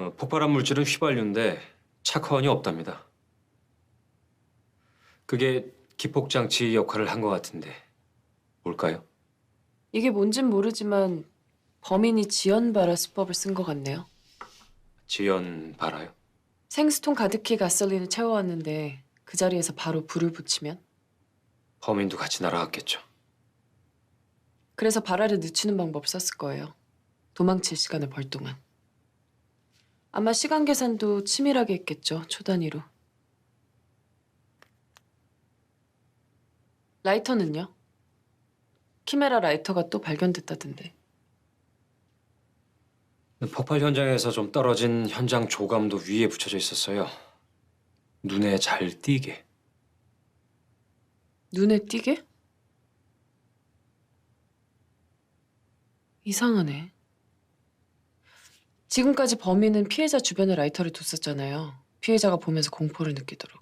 폭발한 물질은 휘발유인데 착화원이 없답니다. 그게 기폭장치 역할을 한 것 같은데 뭘까요? 이게 뭔진 모르지만 범인이 지연발화 수법을 쓴 것 같네요. 지연 발화요? 생수통 가득히 가솔린을 채워왔는데 그 자리에서 바로 불을 붙이면? 범인도 같이 날아갔겠죠. 그래서 발화를 늦추는 방법을 썼을 거예요. 도망칠 시간을 벌 동안. 아마 시간 계산도 치밀하게 했겠죠, 초 단위로. 라이터는요? 키메라 라이터가 또 발견됐다던데. 폭발 현장에서 좀 떨어진 현장 조감도 위에 붙여져 있었어요. 눈에 잘 띄게. 눈에 띄게? 이상하네. 지금까지 범인은 피해자 주변에 라이터를 뒀었잖아요. 피해자가 보면서 공포를 느끼도록.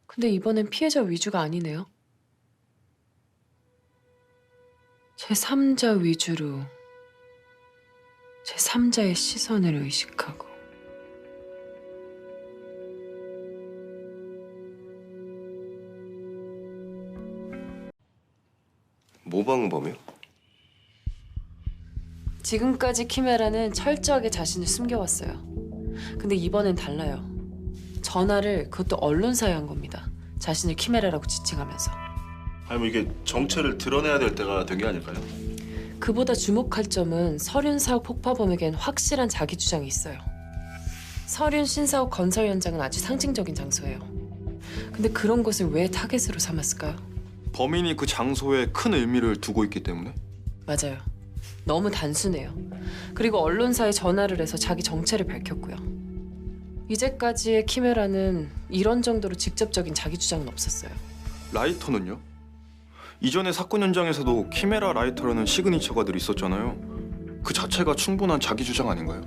근데 이번엔 피해자 위주가 아니네요. 제3자 위주로 제3자의 시선을 의식하고. 모방범이요? 지금까지 키메라는 철저하게 자신을 숨겨왔어요. 근데 이번엔 달라요. 전화를 그것도 언론사에 한 겁니다. 자신을 키메라라고 지칭하면서. 아니 뭐 이게 정체를 드러내야 될 때가 된 게 아닐까요? 그보다 주목할 점은 서륜 사옥 폭파범에겐 확실한 자기 주장이 있어요. 서륜 신사옥 건설 현장은 아주 상징적인 장소예요. 근데 그런 곳을 왜 타겟으로 삼았을까요? 범인이 그 장소에 큰 의미를 두고 있기 때문에? 맞아요. 너무 단순해요. 그리고 언론사에 전화를 해서 자기 정체를 밝혔고요. 이제까지의 키메라는 이런 정도로 직접적인 자기 주장은 없었어요. 라이터는요? 이전에 사건 현장에서도 키메라 라이터라는 시그니처가 늘 있었잖아요. 그 자체가 충분한 자기 주장 아닌가요?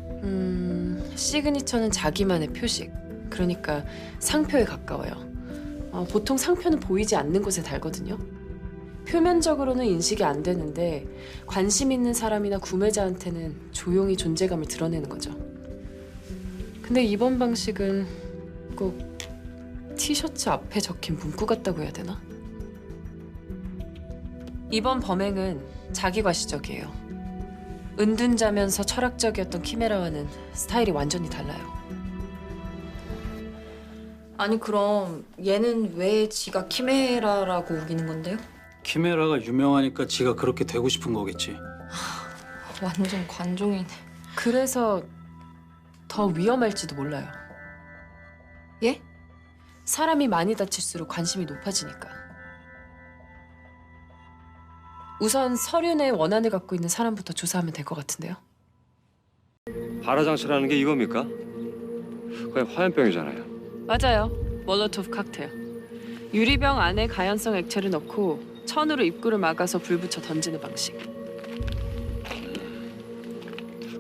시그니처는 자기만의 표식. 그러니까 상표에 가까워요. 보통 상표는 보이지 않는 곳에 달거든요. 표면적으로는 인식이 안 되는데 관심 있는 사람이나 구매자한테는 조용히 존재감을 드러내는 거죠. 근데 이번 방식은 꼭 티셔츠 앞에 적힌 문구 같다고 해야 되나? 이번 범행은 자기과시적이에요. 은둔자면서 철학적이었던 키메라와는 스타일이 완전히 달라요. 아니 그럼 얘는 왜 지가 키메라라고 우기는 건데요? 키메라가 유명하니까 지가 그렇게 되고 싶은 거겠지. 완전 관종이네. 그래서 더 위험할지도 몰라요. 예? 사람이 많이 다칠수록 관심이 높아지니까. 우선 서륜에 원한을 갖고 있는 사람부터 조사하면 될 것 같은데요. 발화장치라는 게 이겁니까? 그냥 화염병이잖아요. 맞아요. 몰로토프 칵테일. 유리병 안에 가연성 액체를 넣고 천으로 입구를 막아서 불 붙여 던지는 방식.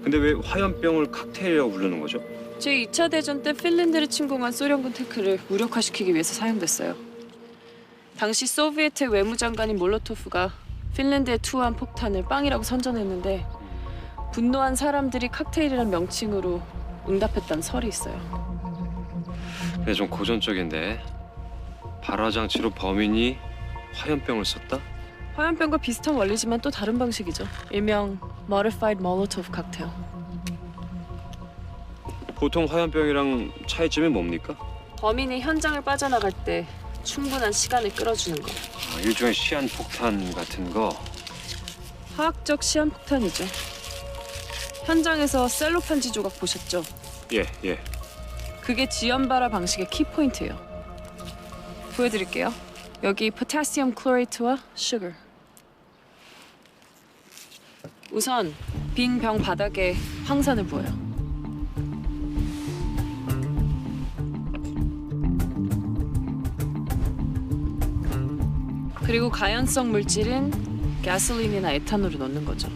근데 왜 화염병을 칵테일이라고 부르는 거죠? 제2차 대전 때 핀란드를 침공한 소련군 태크를 무력화시키기 위해서 사용됐어요. 당시 소비에트 외무장관인 몰로토프가 핀란드에 투하한 폭탄을 빵이라고 선전했는데 분노한 사람들이 칵테일이란 명칭으로 응답했다는 설이 있어요. 네, 좀 고전적인데 발화장치로 범인이 화염병을 썼다? 화염병과 비슷한 원리지만 또 다른 방식이죠. 일명 Modified Molotov 칵테일. 보통 화염병이랑 차이점이 뭡니까? 범인이 현장을 빠져나갈 때 충분한 시간을 끌어주는 거. 일종의 시한폭탄 같은 거. 화학적 시한폭탄이죠. 현장에서 셀로판지 조각 보셨죠? 예. 그게 지연발화 방식의 키포인트예요. 보여드릴게요. 여기 포타시움 클로레이트와 슈거. 우선 빈 병 바닥에 황산을 부어요. 그리고 가연성 물질인 가솔린이나 에탄올을 넣는 거죠.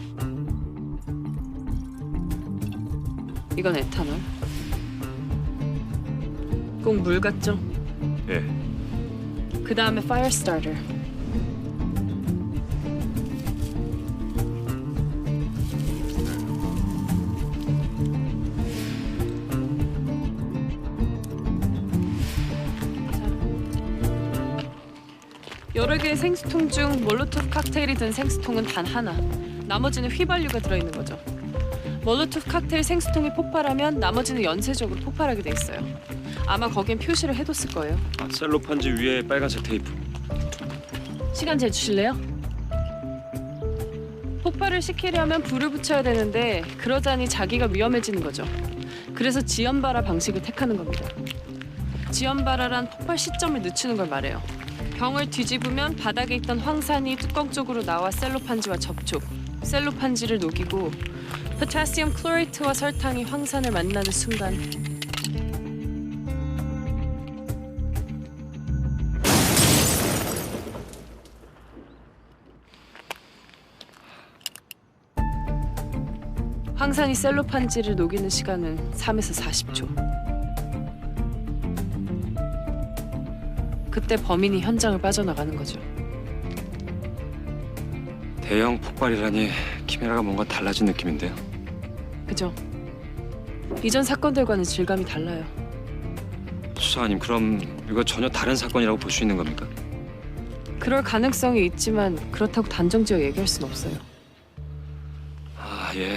이건 에탄올. 꼭 물 같죠? 예. 그 다음에 파이어 스타터. 여러 개의 생수통 중 몰로토프 칵테일이 든 생수통은 단 하나. 나머지는 휘발유가 들어있는 거죠. 몰로토프 칵테일 생수통이 폭발하면 나머지는 연쇄적으로 폭발하게 돼 있어요. 아마 거긴 표시를 해뒀을 거예요. 아, 셀로판지 위에 빨간색 테이프. 시간 재주실래요? 폭발을 시키려면 불을 붙여야 되는데 그러자니 자기가 위험해지는 거죠. 그래서 지연발화 방식을 택하는 겁니다. 지연발화란 폭발 시점을 늦추는 걸 말해요. 병을 뒤집으면 바닥에 있던 황산이 뚜껑 쪽으로 나와 셀로판지와 접촉. 셀로판지를 녹이고 포타시움 클로레이트와 설탕이 황산을 만나는 순간 황산이 셀로판지를 녹이는 시간은 3에서 40초. 그때 범인이 현장을 빠져나가는 거죠. 대형 폭발이라니 키메라가 뭔가 달라진 느낌인데요. 그죠? 이전 사건들과는 질감이 달라요. 수사관님, 그럼 이거 전혀 다른 사건이라고 볼 수 있는 겁니까? 그럴 가능성이 있지만 그렇다고 단정지어 얘기할 순 없어요. 아, 예.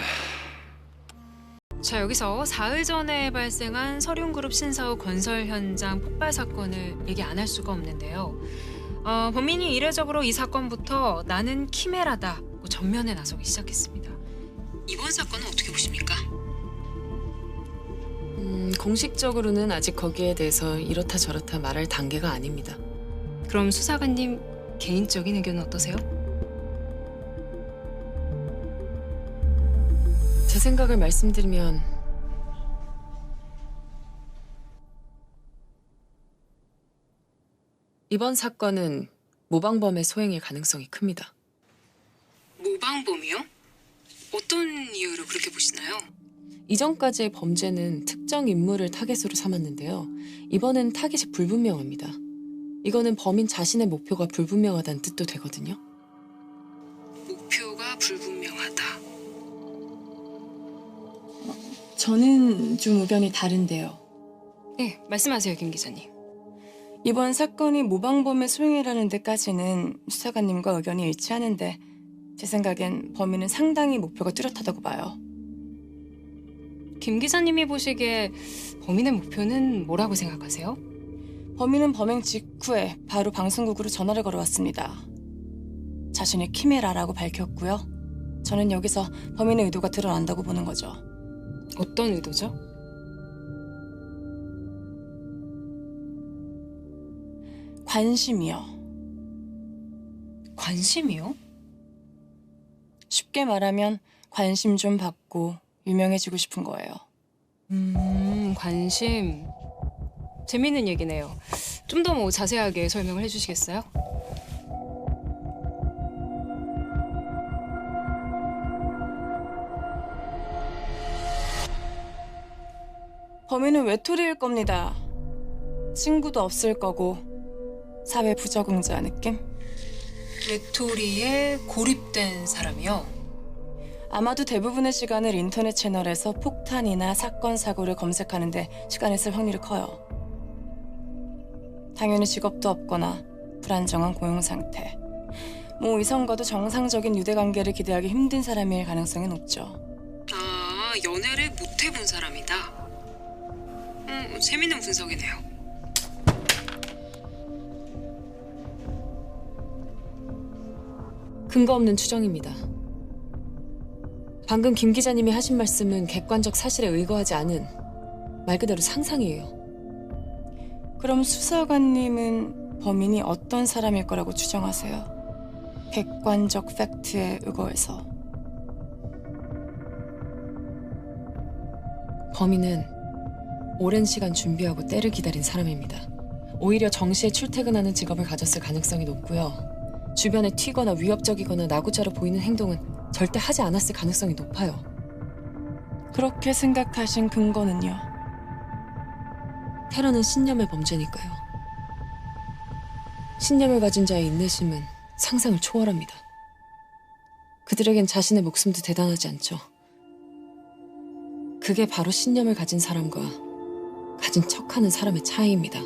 자, 여기서 사흘 전에 발생한 서륜그룹 신사후 건설 현장 폭발 사건을 얘기 안 할 수가 없는데요. 범인이 이례적으로 이 사건부터 나는 키메라다고 전면에 나서기 시작했습니다. 이번 사건은 어떻게 보십니까? 공식적으로는 아직 거기에 대해서 이렇다 저렇다 말할 단계가 아닙니다. 그럼 수사관님 개인적인 의견은 어떠세요? 제 생각을 말씀드리면 이번 사건은 모방범의 소행일 가능성이 큽니다. 모방범이요? 어떤 이유로 그렇게 보시나요? 이전까지의 범죄는 특정 인물을 타겟으로 삼았는데요. 이번엔 타겟이 불분명합니다. 이거는 범인 자신의 목표가 불분명하다는 뜻도 되거든요. 목표가 불분명하다. 저는 좀 의견이 다른데요. 네, 말씀하세요, 김 기자님. 이번 사건이 모방범의 소행이라는 데까지는 수사관님과 의견이 일치하는데 제 생각엔 범인은 상당히 목표가 뚜렷하다고 봐요. 김 기자님이 보시기에 범인의 목표는 뭐라고 생각하세요? 범인은 범행 직후에 바로 방송국으로 전화를 걸어왔습니다. 자신의 키메라라고 밝혔고요. 저는 여기서 범인의 의도가 드러난다고 보는 거죠. 어떤 의도죠? 관심이요. 관심이요? 쉽게 말하면 관심 좀 받고 유명해지고 싶은 거예요. 관심. 재밌는 얘기네요. 좀 더 뭐 자세하게 설명을 해주시겠어요? 범인은 외톨이일 겁니다. 친구도 없을 거고 사회 부적응자 느낌? 외톨이에 고립된 사람이요? 아마도 대부분의 시간을 인터넷 채널에서 폭탄이나 사건, 사고를 검색하는데 시간을 쓸 확률이 커요. 당연히 직업도 없거나 불안정한 고용 상태. 뭐 이성과도 정상적인 유대관계를 기대하기 힘든 사람일 가능성이 높죠. 아, 연애를 못 해본 사람이다. 재밌는 분석이네요. 근거 없는 추정입니다. 방금 김 기자님이 하신 말씀은 객관적 사실에 의거하지 않은 말 그대로 상상이에요. 그럼 수사관님은 범인이 어떤 사람일 거라고 추정하세요? 객관적 팩트에 의거해서. 범인은 오랜 시간 준비하고 때를 기다린 사람입니다. 오히려 정시에 출퇴근하는 직업을 가졌을 가능성이 높고요. 주변에 튀거나 위협적이거나 나고자로 보이는 행동은 절대 하지 않았을 가능성이 높아요. 그렇게 생각하신 근거는요? 테러는 신념의 범죄니까요. 신념을 가진 자의 인내심은 상상을 초월합니다. 그들에겐 자신의 목숨도 대단하지 않죠. 그게 바로 신념을 가진 사람과 가진 척하는 사람의 차이입니다.